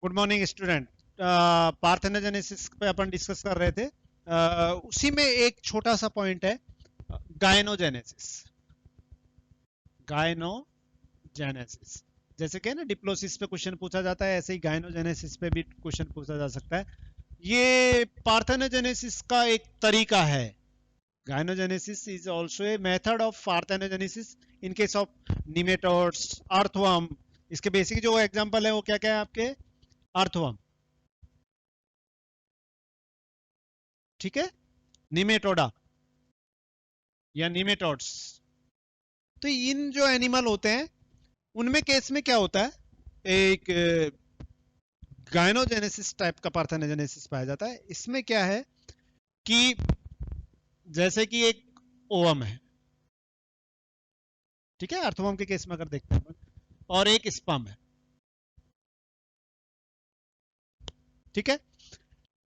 Good morning student. Parthenogenesis पे अपन discuss कर रहे थे। उसी में एक छोटा सा पॉइंट है, गायनोजेनेसिस। गायनोजेनेसिस जैसे कि ना डिप्लोसिस पे क्वेश्चन पूछा जाता है, ऐसे ही गायनोजेनेसिस पे भी क्वेश्चन पूछा जा सकता है। ये पार्थेनोजेनेसिस का एक तरीका है। Gynogenesis is also a method of parthenogenesis in case of nematodes, earthworm. इसके बेसिक जो एग्जांपल है वो क्या क्या है आपके? अर्थवर्म, ठीक है, निमेटोडा या निमेटोड्स। तो इन जो एनिमल होते हैं उनमें केस में क्या होता है, एक गायनोजेनेसिस टाइप का पार्थेनोजेनेसिस पाया जाता है। इसमें क्या है कि जैसे कि एक ओवम है, ठीक है, अर्थवम के केस में अगर देखते हैं, और एक स्पर्म है, ठीक है।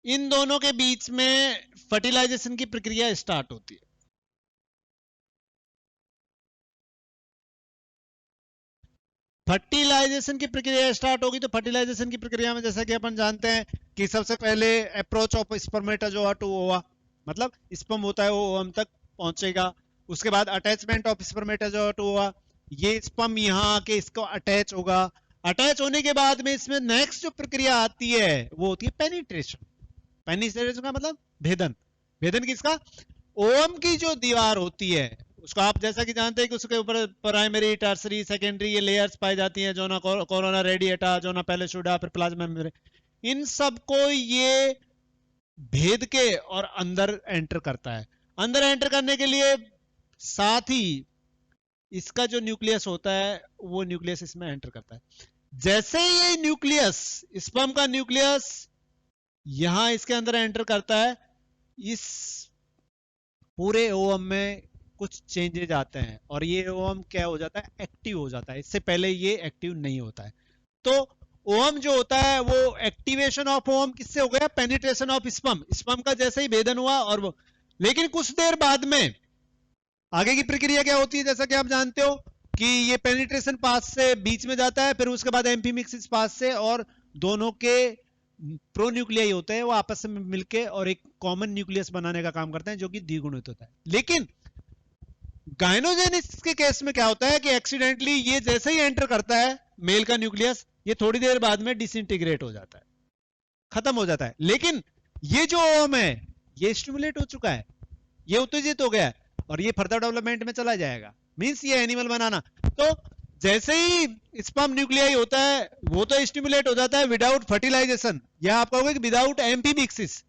इन दोनों के बीच में फर्टिलाइजेशन की प्रक्रिया स्टार्ट होती है। फर्टिलाइजेशन की प्रक्रिया स्टार्ट होगी तो फर्टिलाइजेशन की प्रक्रिया में जैसा कि अपन जानते हैं कि सबसे पहले अप्रोच ऑफ स्पर्मेटाजोआ टू ओवा, मतलब स्पर्म होता है वो ओवम तक पहुंचेगा। उसके बाद अटैचमेंट ऑफ स्पर्मेटाजोआ टू ओवा, ये स्पर्म यहाँ आके इसको अटैच होगा। अटैच होने के बाद में इसमें नेक्स्ट जो प्रक्रिया आती है वो होती है पेनिट्रेशन। पेनिट्रेशन का मतलब भेदन। भेदन किसका? ओम की जो दीवार होती है उसको आप जैसा कि जानते हैं कि उसके ऊपर प्राइमरी, टर्सरी, सेकेंडरी ये लेयर्स पाई जाती हैं, जो ना कोरोना रेडिएटा, जो ना पैलेशुडा, फिर प्लाज्मा मेम्ब्रेन। इन सबको ये भेद के और अंदर एंटर करता है। अंदर एंटर करने के लिए साथ ही इसका जो न्यूक्लियस होता है वो न्यूक्लियस इसमें एंटर करता है। जैसे ये न्यूक्लियस, स्पर्म का न्यूक्लियस यहां इसके अंदर एंटर करता है, इस पूरे ओवम में कुछ चेंजेज आते हैं और ये ओवम क्या हो जाता है, एक्टिव हो जाता है। इससे पहले ये एक्टिव नहीं होता है। तो ओवम जो होता है वो एक्टिवेशन ऑफ ओवम किससे हो गया? Penetration of sperm. स्पर्म का जैसे ही भेदन हुआ और वो, लेकिन कुछ देर बाद में आगे की प्रक्रिया क्या होती है जैसा कि आप जानते हो कि ये पेनिट्रेशन पास से बीच में जाता है, फिर उसके बाद एम्फीमिक्सिस पास से, और दोनों के प्रो न्यूक्लियाई होते हैं वो आपस में मिलके और एक कॉमन न्यूक्लियस बनाने का काम करते हैं जो कि द्विगुणित होता है। लेकिन गायनोजेनिस के केस में क्या होता है कि एक्सीडेंटली ये जैसे ही एंटर करता है मेल का न्यूक्लियस, ये थोड़ी देर बाद में डिसइंटीग्रेट हो जाता है, खत्म हो जाता है। लेकिन ये जो ओम है ये स्टिमुलेट हो चुका है, ये उत्तेजित हो गया है और ये फर्दर डेवलपमेंट में चला जाएगा, मींस ये एनिमल बनाना। तो जैसे ही स्पर्म न्यूक्लियाई होता है वो तो स्टिमुलेट हो जाता है विदाउट फर्टिलाइजेशन, या आप कहोगे कि विदाउट एम्पीमिक्सिस।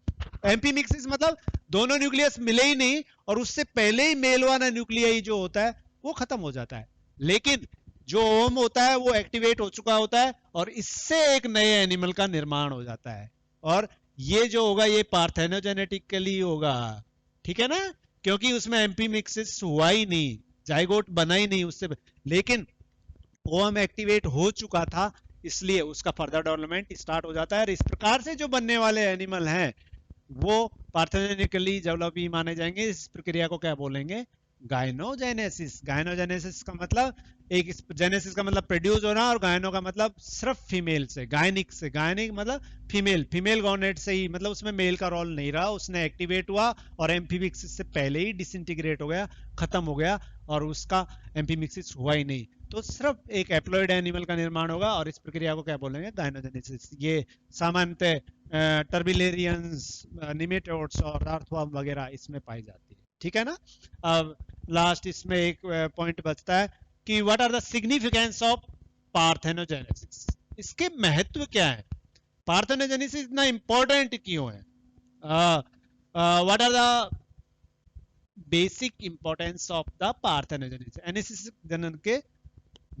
एम्पीमिक्सिस मतलब दोनों न्यूक्लियस मिले ही नहीं और उससे पहले ही मेल वाला न्यूक्लियाई जो होता है वो खत्म हो जाता है। लेकिन जो ओम होता है वो एक्टिवेट हो चुका होता है और इससे एक नए एनिमल का निर्माण हो जाता है। और ये जो होगा ये पार्थेनोजेनेटिकली होगा, ठीक है ना, क्योंकि उसमें एम्पी मिक्सिस हुआ ही नहीं, जाइगोट बना ही नहीं उससे। लेकिन ओएम एक्टिवेट हो चुका था, इसलिए उसका फर्दर डेवलपमेंट स्टार्ट हो जाता है और इस प्रकार से जो बनने वाले एनिमल हैं वो पार्थेनिकली डेवलप ही माने जाएंगे। इस प्रक्रिया को क्या बोलेंगे? गायनोजेनेसिस। गायनोजेनेसिस का मतलब, एक जेनेसिस का मतलब प्रोड्यूस होना, और गायनो का मतलब सिर्फ फीमेल से, गायनिक से, गायनिक मतलब फीमेल, फीमेल गॉनेट से ही, मतलब उसमें मेल का रोल नहीं रहा, उसने एक्टिवेट हुआ और एम्फीमिक्सिस से पहले ही डिसइंटीग्रेट हो गया, खत्म हो गया, और उसका एम्फीमिक्सिस हुआ ही नहीं। तो सिर्फ एक एप्लॉइड एनिमल का निर्माण होगा और इस प्रक्रिया को क्या बोलेंगे? गायनोजेनेसिस। ये सामान्यतः टर्बिलेरियंस, निमेटोड्स और अर्थवर्म वगैरह इसमें पाई जाती है, ठीक है ना। अब लास्ट इसमें एक पॉइंट बचता है कि what are the significance of parthenogenesis. इसके महत्व क्या है? पार्थेनोजेनेसिस इतना इंपॉर्टेंट क्यों है? What are the basic importance of the parthenogenesis, एनेसिस जनन के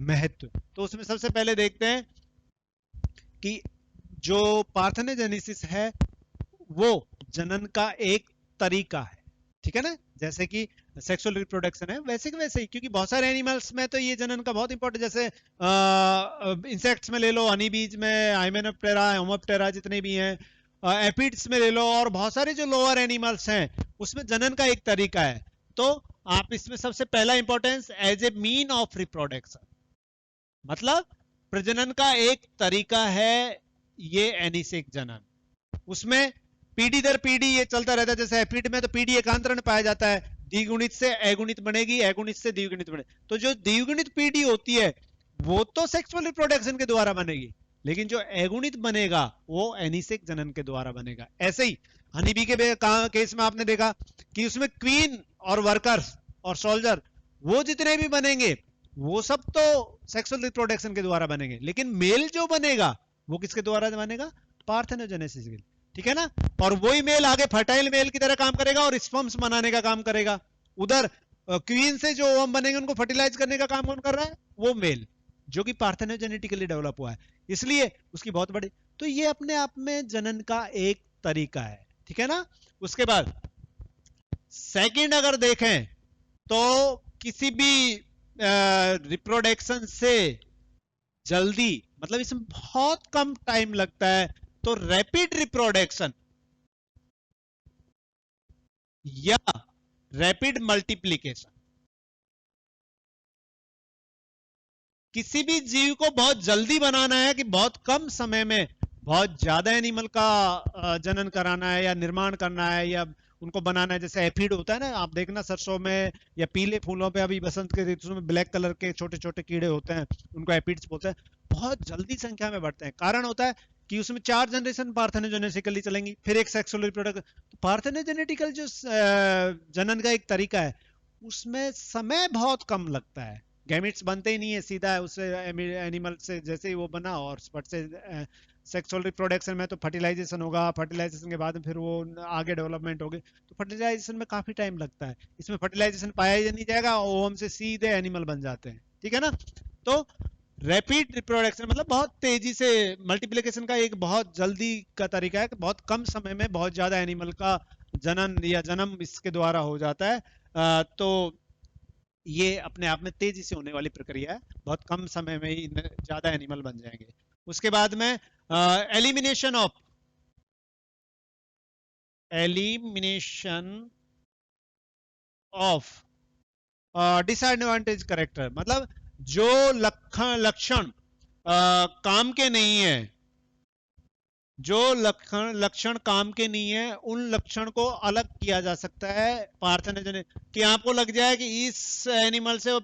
महत्व। तो उसमें सबसे पहले देखते हैं कि जो पार्थेनोजेनेसिस है वो जनन का एक तरीका है, ठीक है ना। जैसे कि सेक्सुअल रिप्रोडक्शन है वैसे कि वैसे ही, क्योंकि बहुत सारे एनिमल्स में तो ये जनन का बहुत इंपॉर्टेंट, जैसे इंसेक्ट्स में ले लो, हनी बीज में, हाइमेनोप्टेरा, होमोप्टेरा जितने भी हैं, एपिड्स में ले लो, और बहुत सारे जो लोअर एनिमल्स हैं उसमें जनन का एक तरीका है। तो आप इसमें सबसे पहला importance as a mean of reproduction, मतलब प्रजनन का एक तरीका है, ये एनिसिक जनन, उसमें पीढ़ी दर पीढ़ी ये चलता रहता है। जैसे एफिड में तो पीढ़ी एकांतरण पाया जाता है, द्विगुणित से अगुणित बनेगी, अगुणित से द्विगुणित बने, तो जो द्विगुणित पीढ़ी होती है वो तो सेक्सुअल रिप्रोडक्शन के द्वारा बनेगी, लेकिन जो अगुणित बनेगा वो एनिसिक जनन के द्वारा बनेगा। ऐसे ही हनी बी के केस में आपने देखा कि उसमें क्वीन और वर्कर्स और सोल्जर वो जितने भी बनेंगे वो सब तो सेक्सुअल रिप्रोडक्शन के द्वारा बनेंगे, लेकिन मेल जो बनेगा वो किसके द्वारा बनेगा? पार्थेनोजेनेसिस के। ठीक है ना? और वही मेल आगे फर्टाइल मेल की तरह काम करेगा और स्पर्म्स बनाने का काम करेगा। उधर क्वीन से जो ओवम बनेंगे उनको फर्टिलाइज करने का काम कौन कर रहा है? वो मेल, जो कि पार्थेनोजेनेटिकली डेवलप हुआ है, इसलिए उसकी बहुत बड़ी। तो ये अपने आप में जनन का एक तरीका है। ठीक है ना? उसके बाद सेकंड अगर देखें तो किसी भी रिप्रोडक्शन से जल्दी, मतलब इसमें बहुत कम टाइम लगता है, तो रैपिड रिप्रोडक्शन या रैपिड मल्टीप्लीकेशन, किसी भी जीव को बहुत जल्दी बनाना है कि बहुत कम समय में बहुत ज्यादा एनिमल का जनन कराना है या निर्माण करना है या उनको बनाना है। जैसे एफिड होता है ना, आप देखना सरसों में या पीले फूलों पे, अभी बसंत के ऋतु में ब्लैक कलर के छोटे छोटे कीड़े होते हैं, उनको एफिड्स बोलते हैं। बहुत जल्दी संख्या में बढ़ते हैं, कारण होता है कि उसमें 4 जनरेशन पार्थेनोजेनेटिकली चलेंगी, फिर एक सेक्सुअल रिप्रोडक्ट। तो पार्थेनोजेनेटिकल जो जनन का एक तरीका है उसमें समय बहुत कम लगता है, गैमिट्स बनते ही नहीं है, सीधा उससे एनिमल से जैसे ही वो बना और फट से सेक्सुअल रिप्रोडक्शन में तो फर्टिलाइजेशन होगा, फर्टिलाइजेशन के बाद फिर वो आगे डेवलपमेंट होगी, तो फर्टिलाइजेशन में काफी टाइम लगता है। इसमें फर्टिलाइजेशन पाया ही नहीं जाएगा, ओवम से सीधे एनिमल बन जाते हैं। ठीक है ना? तो रैपिड रिप्रोडक्शन मतलब बहुत तेजी से मल्टीप्लिकेशन का एक बहुत जल्दी का तरीका है कि बहुत कम समय में बहुत ज्यादा एनिमल का जनन या जन्म इसके द्वारा हो जाता है। तो ये अपने आप में तेजी से होने वाली प्रक्रिया है, बहुत कम समय में ही ज्यादा एनिमल बन जाएंगे। उसके बाद में एलिमिनेशन ऑफ डिसएडवांटेज करेक्टर, मतलब जो लक्षण काम के नहीं है, जो लक्षण काम के नहीं है, उन लक्षण को अलग किया जा सकता है पार्थेनोजेनेसिस, कि आपको लग जाए कि इस एनिमल से,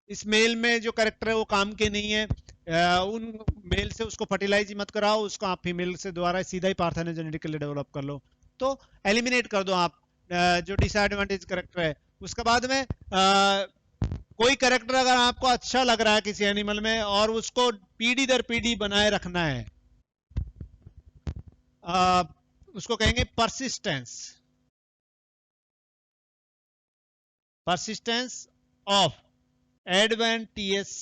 इस मेल में जो करेक्टर है वो काम के नहीं है, उन मेल से उसको फर्टिलाइज मत कराओ, उसको आप फीमेल से द्वारा सीधा ही पार्थेनोजेनेटिकली डेवलप कर लो, तो एलिमिनेट कर दो आप जो डिसएडवांटेज करेक्टर है। उसके बाद में कोई करेक्टर अगर आपको अच्छा लग रहा है किसी एनिमल में और उसको पीढ़ी दर पीढ़ी बनाए रखना है, उसको कहेंगे परसिस्टेंस, परसिस्टेंस ऑफ एडवेंटियस।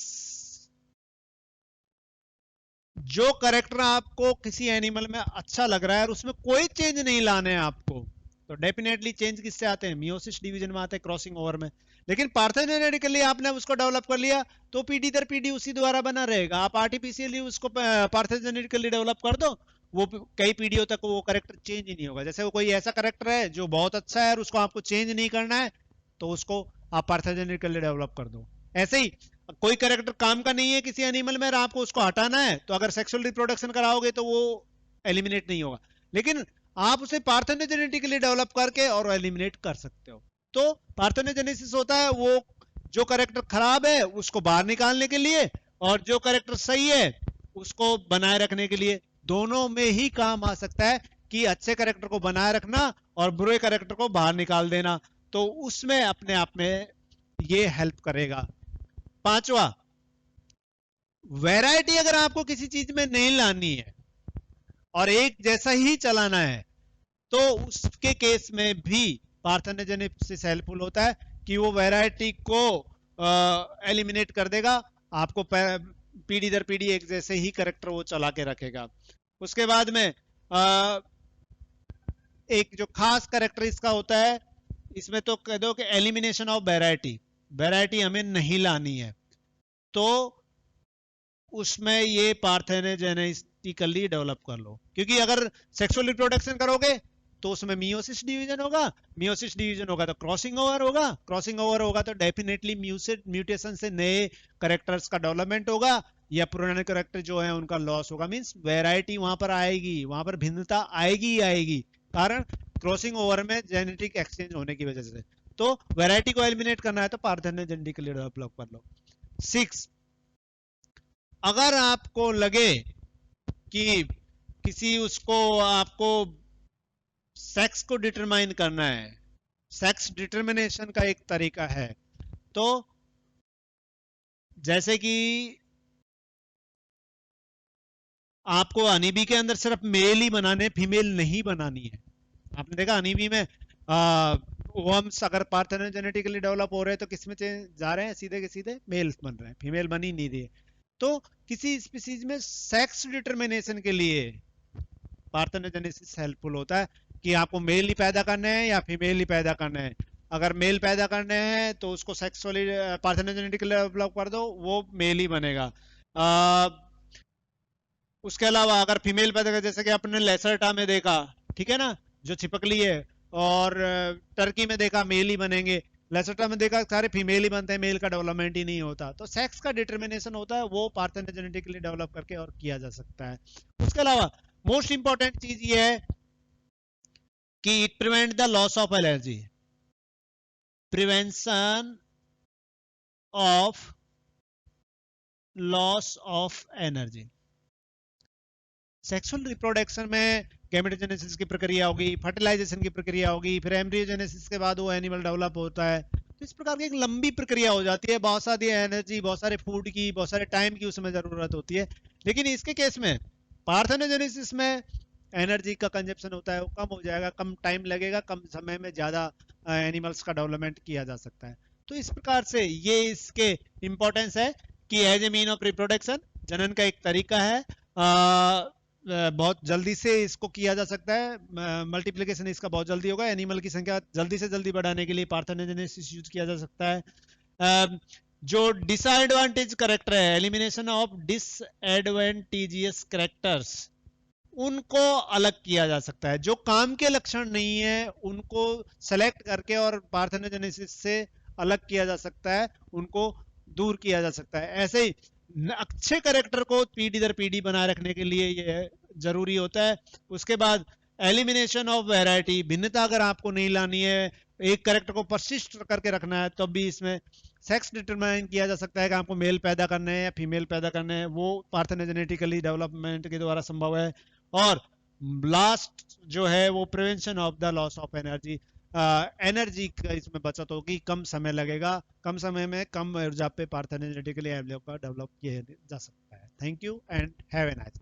जो करेक्टर आपको किसी एनिमल में अच्छा लग रहा है और उसमें कोई चेंज नहीं लाने हैं आपको, तो डेफिनेटली चेंज किससे आते हैं? मियोसिस डिवीजन में आते हैं, क्रॉसिंग ओवर में। लेकिन पार्थेनोजेनेटिकली आपने उसको डेवलप कर लिया तो पीढ़ी दर पीढ़ी उसी द्वारा बना रहेगा। आप आर्टिफिशियली उसको पार्थेनोजेनेटिकली डेवलप कर दो, वो कई पीढ़ियों तक वो करेक्टर चेंज ही नहीं होगा। जैसे वो कोई ऐसा करेक्टर है जो बहुत अच्छा है और उसको आपको चेंज नहीं करना है, तो उसको आप पार्थेनोजेनेटिकली डेवलप कर दो। ऐसे ही कोई कैरेक्टर काम का नहीं है किसी एनिमल में, आपको उसको हटाना है, तो अगर सेक्सुअल रिप्रोडक्शन कराओगे तो वो एलिमिनेट नहीं होगा, लेकिन आप उसे पार्थेनोजेनेटिकली डेवलप करके और एलिमिनेट कर सकते हो। तो पार्थेनोजेनेसिस होता है वो जो कैरेक्टर खराब है उसको बाहर निकालने के लिए, और जो कैरेक्टर सही है उसको बनाए रखने के लिए। दोनों में ही काम आ सकता है कि अच्छे कैरेक्टर को बनाए रखना और बुरे कैरेक्टर को बाहर निकाल देना, तो उसमें अपने आप में ये हेल्प करेगा। पांचवा, वैरायटी अगर आपको किसी चीज में नहीं लानी है और एक जैसा ही चलाना है, तो उसके केस में भी पार्थेनोजेनेसिस हेल्पफुल होता है कि वो वैरायटी को एलिमिनेट कर देगा, आपको पीढ़ी दर पीढ़ी एक जैसे ही करेक्टर वो चला के रखेगा। उसके बाद में एक जो खास करेक्टर इसका होता है, इसमें तो कह दो कि एलिमिनेशन ऑफ वैरायटी, वैरायटी हमें नहीं लानी है, तो उसमें ये पार्थेनोजेनेटिकली डेवलप कर लो। क्योंकि अगर सेक्सुअल रिप्रोडक्शन करोगे तो उसमें मियोसिस डिवीजन होगा, मियोसिस डिवीजन होगा तो क्रॉसिंग ओवर होगा, क्रॉसिंग ओवर होगा तो डेफिनेटली म्यूटेशन से नए करेक्टर्स का डेवलपमेंट होगा, या पुराने करेक्टर जो है उनका लॉस होगा। मींस वैरायटी वहां पर आएगी, वहां पर भिन्नता आएगी ही आएगी, कारण क्रॉसिंग ओवर में जेनेटिक एक्सचेंज होने की वजह से। तो वैरायटी को एलिमिनेट करना है तो पार्थेनो जेनेटिकली डेवलप कर लो। 6, अगर आपको लगे कि किसी उसको आपको सेक्स को डिटरमाइन करना है, सेक्स डिटर्मिनेशन का एक तरीका है, तो जैसे कि आपको अनीबी के अंदर सिर्फ मेल ही बनाने, फीमेल नहीं बनानी है। आपने देखा अनीबी में वर्म्स अगर पार्थेनोजेनेटिकली डेवलप हो रहे हैं तो किस में जा रहे हैं, सीधे के सीधे मेल्स बन रहे हैं, फीमेल बन ही नहीं रही है। तो किसी स्पीसीज में सेक्स डिटर्मिनेशन के लिए पार्थेनोजेनेसिस हेल्पफुल होता है कि आपको मेल ही पैदा करने हैं या फीमेल ही पैदा करने हैं। अगर मेल पैदा करने हैं तो उसको सेक्सुअली पार्थेनोजेनेटिकली डेवलप कर दो, वो मेल ही बनेगा। उसके अलावा अगर फीमेल पैदा कर, जैसे कि अपने लेसरटा में देखा, ठीक है ना, जो छिपकली है, और टर्की में देखा मेल ही बनेंगे, लेसरटा में देखा सारे फीमेल ही बनते हैं, मेल का डेवलपमेंट ही नहीं होता। तो सेक्स का डिटर्मिनेशन होता है वो पार्थेनोजेनेटिकली डेवलप करके और किया जा सकता है। उसके अलावा मोस्ट इंपॉर्टेंट चीज ये है कि it prevent the loss of energy, prevention of loss of energy. Sexual reproduction में गैमेटोजेनेसिस की प्रक्रिया होगी, फर्टिलाइजेशन की प्रक्रिया होगी, फिर एम्ब्रियोजेनेसिस के बाद वो एनिमल डेवलप होता है। तो इस प्रकार की एक लंबी प्रक्रिया हो जाती है, बहुत सारी एनर्जी, बहुत सारे फूड की, बहुत सारे टाइम की उसमें जरूरत होती है। लेकिन इसके केस में पार्थेनोजेनेसिस में एनर्जी का कंजप्शन होता है, वो कम हो जाएगा, कम टाइम लगेगा, कम समय में ज्यादा एनिमल्स का डेवलपमेंट किया जा सकता है। तो इस प्रकार से ये इसके इंपॉर्टेंस है कि as a mean of reproduction, जनन का एक तरीका है, बहुत जल्दी से इसको किया जा सकता है, मल्टीप्लिकेशन इसका बहुत जल्दी होगा, एनिमल की संख्या जल्दी से जल्दी बढ़ाने के लिए पार्थेनोजेनेसिस यूज किया जा सकता है। जो डिसएडवांटेज करेक्टर है, एलिमिनेशन ऑफ डिसएडवांटेजियस करेक्टर्स, उनको अलग किया जा सकता है। जो काम के लक्षण नहीं है उनको सेलेक्ट करके और पार्थेनोजेनेसिस से अलग किया जा सकता है, उनको दूर किया जा सकता है। ऐसे ही अच्छे करेक्टर को पीढ़ी दर पीढ़ी बनाए रखने के लिए ये जरूरी होता है। उसके बाद एलिमिनेशन ऑफ वैरायटी, भिन्नता अगर आपको नहीं लानी है, एक करेक्टर को परसिस्ट करके रखना है, तब भी इसमें सेक्स डिटरमाइन किया जा सकता है कि आपको मेल पैदा करने हैं या फीमेल पैदा करने हैं, वो पार्थेनोजेनेटिकली डेवलपमेंट के द्वारा संभव है। और लास्ट जो है वो prevention of the loss of energy, energy का इसमें बचत होगी, कम समय लगेगा, कम समय में कम ऊर्जा पे पार्थेनोजेनेटिकली डेवलप किया जा सकता है। Thank you and have a nice